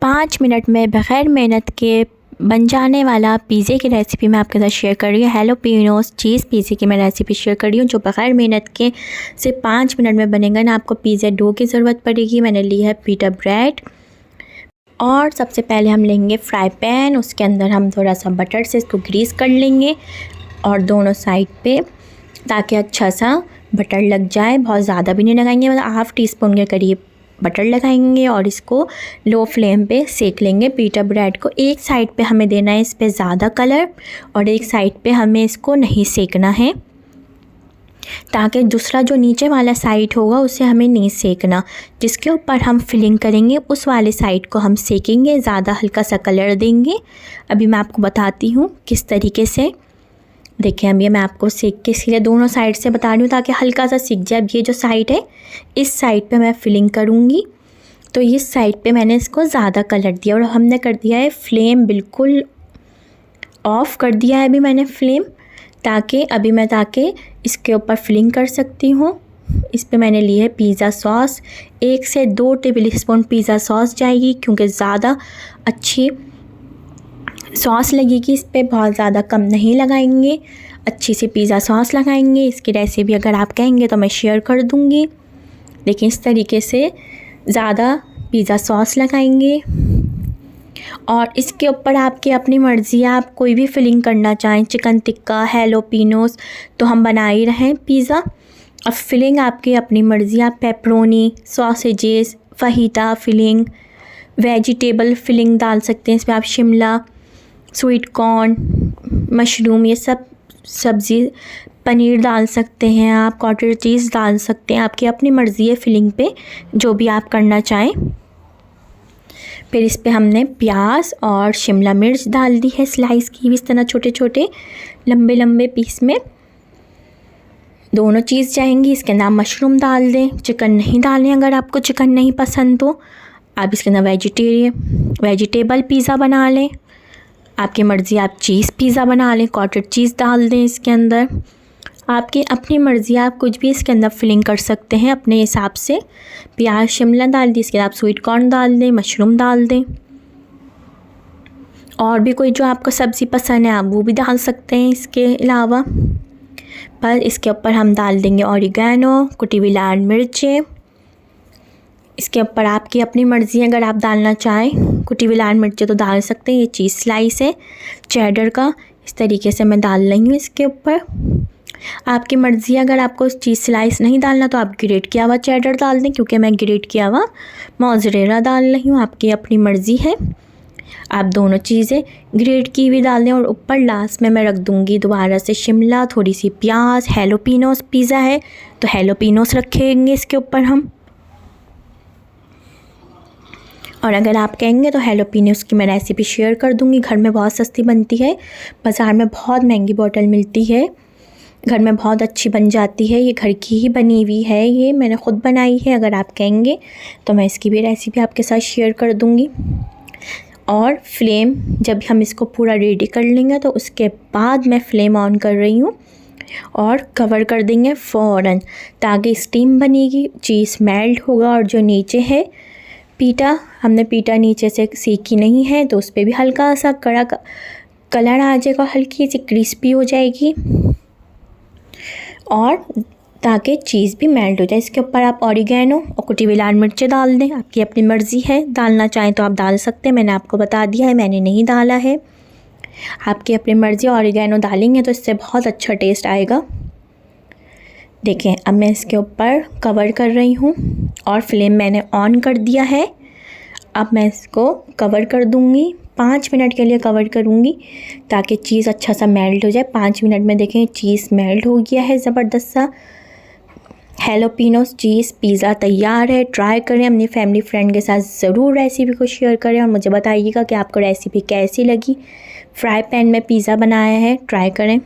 5 minute में बग़ैर मेहनत के बन जाने वाला पिज़्ज़े की रेसिपी मैं आपके साथ शेयर कर रही हूँ। हैलोपिनोस चीज़ पिज़्ज़े की मैं रेसिपी शेयर कर रही हूँ जो बग़ैर मेहनत के सिर्फ 5 मिनट में बनेगा। ना आपको पिज़्ज़ा डो की ज़रूरत पड़ेगी। मैंने ली है पीटा ब्रेड और सबसे पहले हम लेंगे फ्राई पैन, उसके अंदर हम थोड़ा सा बटर से इसको ग्रीस कर लेंगे और दोनों साइड पे, ताकि अच्छा सा बटर लग जाए। बहुत ज़्यादा भी नहीं लगाएंगे, मतलब हाफ़ टी स्पून के करीब बटर लगाएंगे और इसको लो फ्लेम पे सेक लेंगे। पीटा ब्रेड को एक साइड पे हमें देना है इस पे ज़्यादा कलर और एक साइड पे हमें इसको नहीं सेकना है, ताकि दूसरा जो नीचे वाला साइड होगा उसे हमें नहीं सेकना। जिसके ऊपर हम फिलिंग करेंगे उस वाले साइड को हम सेकेंगे, ज़्यादा हल्का सा कलर देंगे। अभी मैं आपको बताती हूँ किस तरीके से। देखिए अब ये मैं आपको सेक के इसलिए दोनों साइड से बता रही हूँ ताकि हल्का सा सीख जाए। अब ये जो साइड है इस साइड पे मैं फिलिंग करूँगी, तो इस साइड पे मैंने इसको ज़्यादा कलर दिया और हमने कर दिया है फ्लेम बिल्कुल ऑफ़ कर दिया है अभी मैंने फ्लेम, ताकि इसके ऊपर फिलिंग कर सकती हूँ। इस पे मैंने ली है पिज़्ज़ा सॉस, 1 से 2 टेबल स्पून पिज़्ज़ा सॉस जाएगी, क्योंकि ज़्यादा अच्छी सॉस लगेगी इस पे, बहुत ज़्यादा कम नहीं लगाएंगे, अच्छी सी पिज़्ज़ा सॉस लगाएंगे। इसकी रेसिपी अगर आप कहेंगे तो मैं शेयर कर दूँगी। देखिए इस तरीके से ज़्यादा पिज़्ज़ा सॉस लगाएंगे और इसके ऊपर आपकी अपनी मर्ज़ी, आप कोई भी फिलिंग करना चाहें, चिकन टिक्का, हैलोपिनोस तो हम बना ही रहे हैं पिज़्ज़ा। अब फिलिंग आपकी अपनी मर्ज़ी, आप pepperoni, sausages, fajita filling, vegetable filling डाल सकते हैं इसमें। आप शिमला, स्वीट कॉर्न, मशरूम, ये सब सब्ज़ी, पनीर डाल सकते हैं आप, कॉटेज चीज़ डाल सकते हैं, आपकी अपनी मर्ज़ी है फिलिंग पे जो भी आप करना चाहें। फिर इस पे हमने प्याज और शिमला मिर्च डाल दी है स्लाइस की, इस तरह छोटे छोटे लंबे लंबे पीस में दोनों चीज़ जाएंगी। इसके अंदर मशरूम डाल दें, चिकन नहीं डालें अगर आपको चिकन नहीं पसंद तो। आप इसके अंदर वेजिटेबल पिज़्ज़ा बना लें, आपकी मर्ज़ी, आप चीज़ पिज़्ज़ा बना लें, कॉटेज चीज़ डाल दें इसके अंदर, आपकी अपनी मर्ज़ी, आप कुछ भी इसके अंदर फिलिंग कर सकते हैं अपने हिसाब से। प्याज शिमला डाल दी, इसके बाद आप स्वीट कॉर्न डाल दें, मशरूम डाल दें, और भी कोई जो आपको सब्ज़ी पसंद है आप वो भी डाल सकते हैं इसके अलावा। पर इसके ऊपर हम डाल देंगे ऑरिगेनो, कुटी हुई लाल मिर्चें। इसके ऊपर आपकी अपनी मर्ज़ी है, अगर आप डालना चाहें कुटी हुई लाल मिर्चें तो डाल सकते हैं। ये चीज़ स्लाइस है चेडर का, इस तरीके से मैं डाल रही हूँ इसके ऊपर। आपकी मर्ज़ी है, अगर आपको चीज़ स्लाइस नहीं डालना तो आप ग्रेट किया हुआ चेडर डाल दें, क्योंकि मैं ग्रेट किया हुआ मोज़रेला डाल रही हूँ। आपकी अपनी मर्ज़ी है, आप दोनों चीज़ें ग्रेट की हुई डाल दें। और ऊपर लास्ट में मैं रख दूँगी दोबारा से शिमला, थोड़ी सी प्याज। हैलोपिनोस पिज़्ज़ा है तो हैलोपिनोस रखेंगे इसके ऊपर हम, और अगर आप कहेंगे तो हैलोपिनोस की मैं रेसिपी शेयर कर दूँगी। घर में बहुत सस्ती बनती है, बाज़ार में बहुत महंगी बॉटल मिलती है, घर में बहुत अच्छी बन जाती है। ये घर की ही बनी हुई है, ये मैंने ख़ुद बनाई है। अगर आप कहेंगे तो मैं इसकी भी रेसिपी आपके साथ शेयर कर दूँगी। और फ्लेम जब हम इसको पूरा रेडी कर लेंगे तो उसके बाद मैं फ्लेम ऑन कर रही हूँ और कवर कर देंगे फ़ौरन, ताकि स्टीम बनेगी, चीज़ मेल्ट होगा। और जो नीचे है पीटा, हमने पीटा नीचे से सेकी नहीं है तो उस पर भी हल्का सा कड़ा कलर आ जाएगा, हल्की सी क्रिस्पी हो जाएगी, और ताकि चीज़ भी मेल्ट हो जाए। इसके ऊपर आप ऑरिगेनो और कुटी हुई लाल मिर्चें डाल दें, आपकी अपनी मर्ज़ी है, डालना चाहें तो आप डाल सकते हैं। मैंने आपको बता दिया है, मैंने नहीं डाला है, आपकी अपनी मर्ज़ी। ऑरिगेनो डालेंगे तो इससे बहुत अच्छा टेस्ट आएगा। देखें अब मैं इसके ऊपर कवर कर रही हूँ और फ्लेम मैंने ऑन कर दिया है। अब मैं इसको कवर कर दूँगी, 5 मिनट के लिए कवर करूँगी ताकि चीज़ अच्छा सा मेल्ट हो जाए। 5 मिनट में देखें चीज़ मेल्ट हो गया है ज़बरदस्त सा। हैलोपिनोस चीज़ पिज़्ज़ा तैयार है। ट्राई करें, अपनी फैमिली फ्रेंड के साथ ज़रूर रेसिपी को शेयर करें और मुझे बताइएगा कि आपको रेसिपी कैसी लगी। फ्राई पैन में पिज़्ज़ा बनाया है, ट्राई करें।